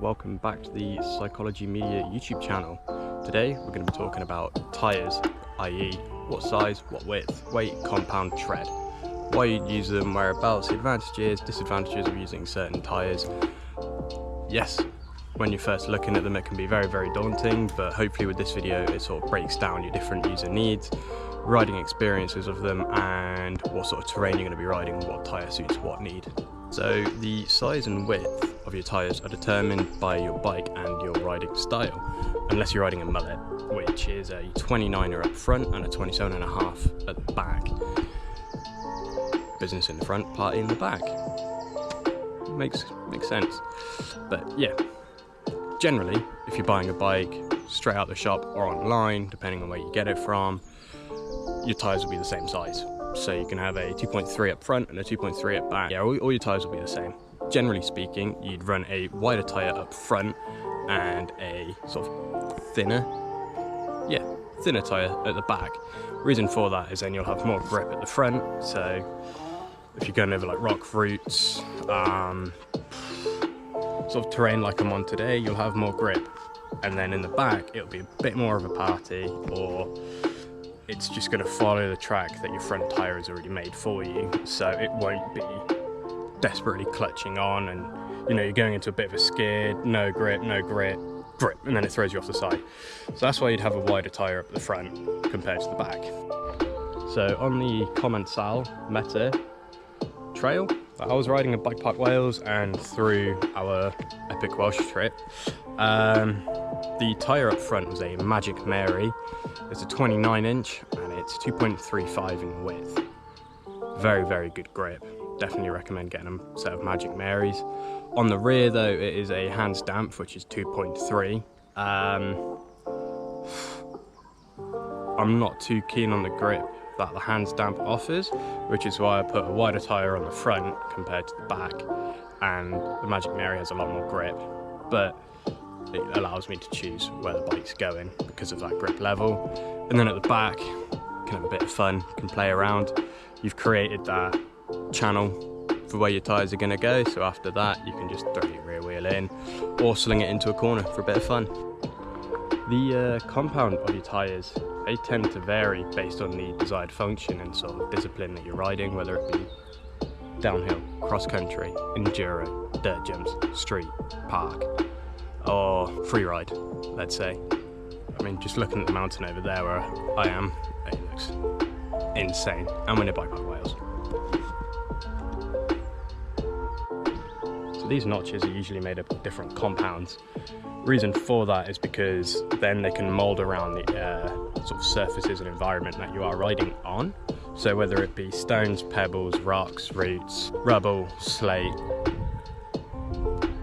welcome back to the Psychology Media YouTube channel. Today we're going to be talking about tyres, i.e. what size, what width, weight, compound, tread, why you'd use them, whereabouts, the advantages, disadvantages of using certain tyres. Yes, when you're first looking at them it can be very daunting, but hopefully with this video it sort of breaks down your different user needs, riding experiences of them, and what sort of terrain you're going to be riding, what tyre suits what need. So the size and width of your tyres are determined by your bike and your riding style, unless you're riding a mullet, which is a 29er up front and a 27.5 at the back. Business in the front, party in the back. Makes sense. But yeah, generally, if you're buying a bike straight out the shop or online, depending on where you get it from, your tyres will be the same size. So you can have a 2.3 up front and a 2.3 at back. Yeah, all your tyres will be the same. Generally speaking, you'd run a wider tyre up front and a sort of thinner tyre at the back. Reason for that is then you'll have more grip at the front. So if you're going over like rock routes, sort of terrain like I'm on today, you'll have more grip. And then in the back, it'll be a bit more of a party, or it's just going to follow the track that your front tyre has already made for you, so it won't be desperately clutching on and you're going into a bit of a skid, no grip, and then it throws you off the side. So that's why you'd have a wider tyre up the front compared to the back. So on the Commensal Meta trail that I was riding at Bike Park Wales and through our epic Welsh trip, the tyre up front was a Magic Mary. It's a 29-inch and it's 2.35 in width. Very good grip. Definitely recommend getting a set of Magic Marys. On the rear though, it is a hand stamp, which is 2.3. I'm not too keen on the grip that the hand stamp offers, which is why I put a wider tyre on the front compared to the back, and the Magic Mary has a lot more grip, but it allows me to choose where the bike's going because of that grip level. And then at the back, you can have a bit of fun, you can play around. You've created that channel for where your tyres are going to go, so after that you can just throw your rear wheel in or sling it into a corner for a bit of fun. The compound of your tyres, they tend to vary based on the desired function and sort of discipline that you're riding, whether it be downhill, cross country, enduro, dirt jumps, street, park, or free ride, let's say. I mean, just looking at the mountain over there where I am, it looks insane. And we're near Bike Park Wales. So these notches are usually made up of different compounds. Reason for that is because then they can mold around the sort of surfaces and environment that you are riding on. So whether it be stones, pebbles, rocks, roots, rubble, slate,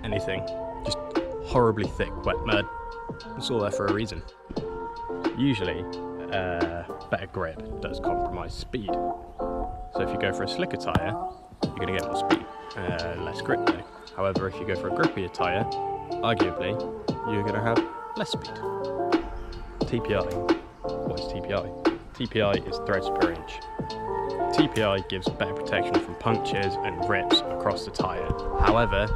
anything, just horribly thick wet mud, it's all there for a reason. Usually better grip does compromise speed, so if you go for a slicker tyre you're going to get more speed, less grip though. However, if you go for a grippier tyre, arguably you're going to have less speed. TPI. What is TPI? TPI is threads per inch. TPI gives better protection from punctures and rips across the tyre. However,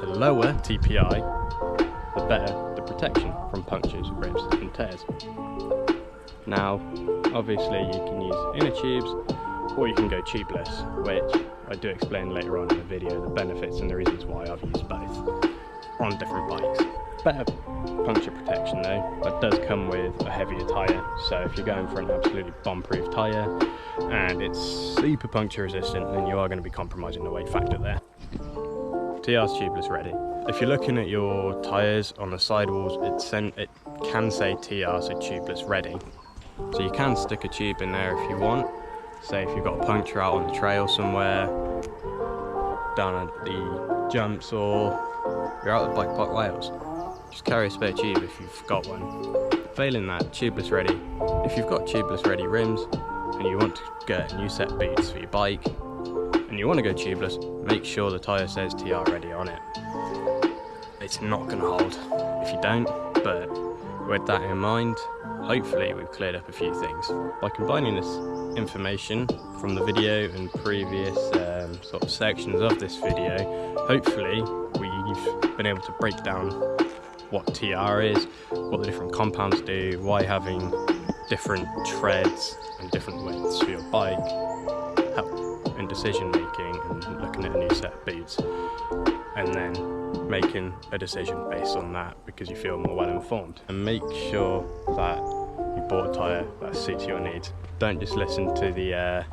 the lower TPI, the better the protection from punctures, rips and tears. Now, obviously you can use inner tubes or you can go tubeless, which I do explain later on in the video, the benefits and the reasons why I've used both on different bikes. Better puncture protection though, that does come with a heavier tyre, so if you're going for an absolutely bomb-proof tyre and it's super puncture resistant, then you are going to be compromising the weight factor there. TR's tubeless ready. If you're looking at your tyres on the sidewalls, it can say TR, so tubeless ready. So you can stick a tube in there if you want. Say if you've got a puncture out on the trail somewhere, down at the jumps, or you're out at Bike Park Wales, just carry a spare tube if you've got one. Failing that, tubeless ready. If you've got tubeless ready rims and you want to get a new set of boots for your bike and you want to go tubeless, make sure the tyre says TR ready on it. It's not going to hold if you don't, but with that in mind, hopefully we've cleared up a few things. By combining this information from the video and previous sort of sections of this video, hopefully we you've been able to break down what tyre is, what the different compounds do, why having different treads and different widths for your bike help in decision making and looking at a new set of boots, and then making a decision based on that because you feel more well informed. And make sure that you bought a tyre that suits your needs. Don't just listen to the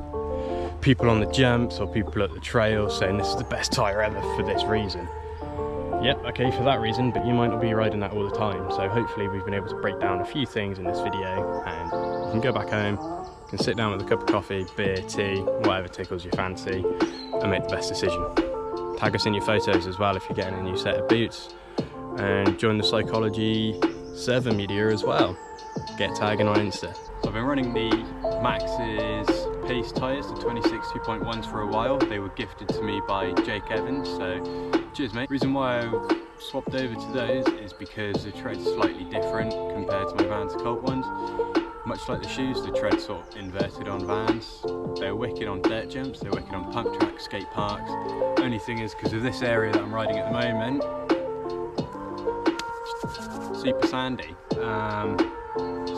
people on the jumps or people at the trail saying this is the best tyre ever for this reason. Yep, okay, for that reason, but you might not be riding that all the time. So hopefully we've been able to break down a few things in this video, and you can go back home, you can sit down with a cup of coffee, beer, tea, whatever tickles your fancy, and make the best decision. Tag us in your photos as well if you're getting a new set of boots, and join the Psychology server media as well. Get tagging on Insta. So I've been running the Max's Pace tyres, the 26 2.1s for a while. They were gifted to me by Jake Evans, so cheers mate. The reason why I swapped over to those is because the tread's slightly different compared to my Vans Colt ones. Much like the shoes, the tread's sort of inverted on Vans. They're wicked on dirt jumps, they're wicked on pump tracks, skate parks. Only thing is, because of this area that I'm riding at the moment, super sandy.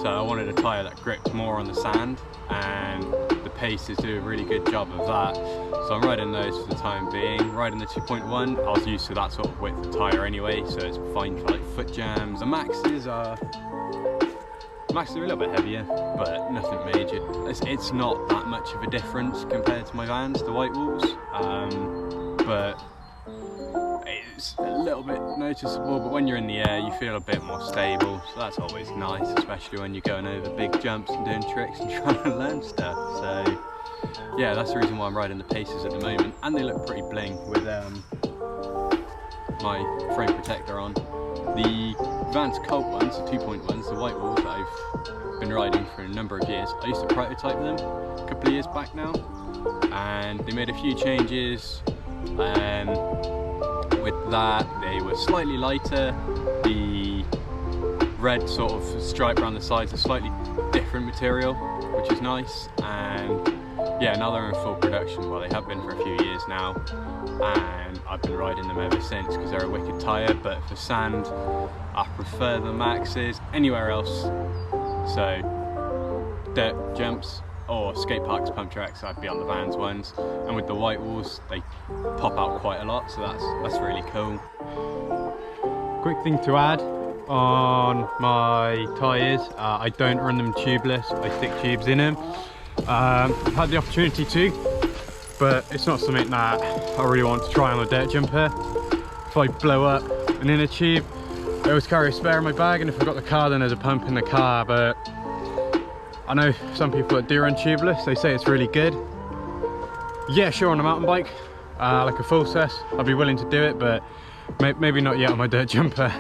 So I wanted a tyre that gripped more on the sand, and the Paces do a really good job of that. So I'm riding those for the time being. Riding the 2.1, I was used to that sort of width of tyre anyway, so it's fine for like foot jams. The Maxes are a little bit heavier, but nothing major. It's not that much of a difference compared to my Vans, the white walls, but it's a little bit noticeable. But when you're in the air, you feel a bit more stable, so that's always nice, especially when you're going over big jumps and doing tricks and trying to learn stuff. So yeah, that's the reason why I'm riding the Paces at the moment, and they look pretty bling with my frame protector on. The Vans Colt ones, the 2.1s, the white walls that I've been riding for a number of years, I used to prototype them a couple of years back now, and they made a few changes. With that, they were slightly lighter. The red sort of stripe around the sides is slightly different material, which is nice. And yeah, now they're in full production. Well, they have been for a few years now, and I've been riding them ever since because they're a wicked tyre. But for sand, I prefer the Maxes anywhere else. So dirt jumps or skate parks, pump tracks, I'd be on the Vans ones. And with the white walls, they pop out quite a lot, so that's really cool. Quick thing to add on my tyres, I don't run them tubeless, I stick tubes in them. I've had the opportunity to, but it's not something that I really want to try on a dirt jumper. If I blow up an inner tube, I always carry a spare in my bag, and if I've got the car, then there's a pump in the car. But I know some people that do run tubeless, they say it's really good. Yeah, sure, on a mountain bike, like a full cess, I'd be willing to do it, but maybe not yet on my dirt jumper.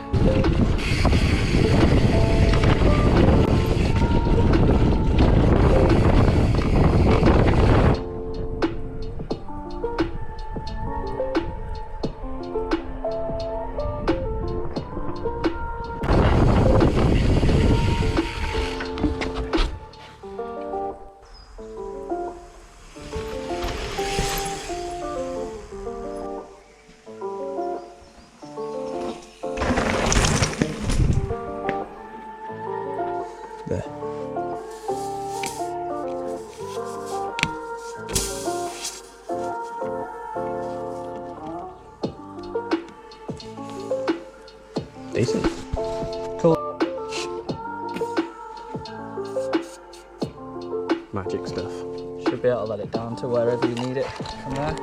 There. Decent. Cool. Magic stuff. Should be able to let it down to wherever you need it from there.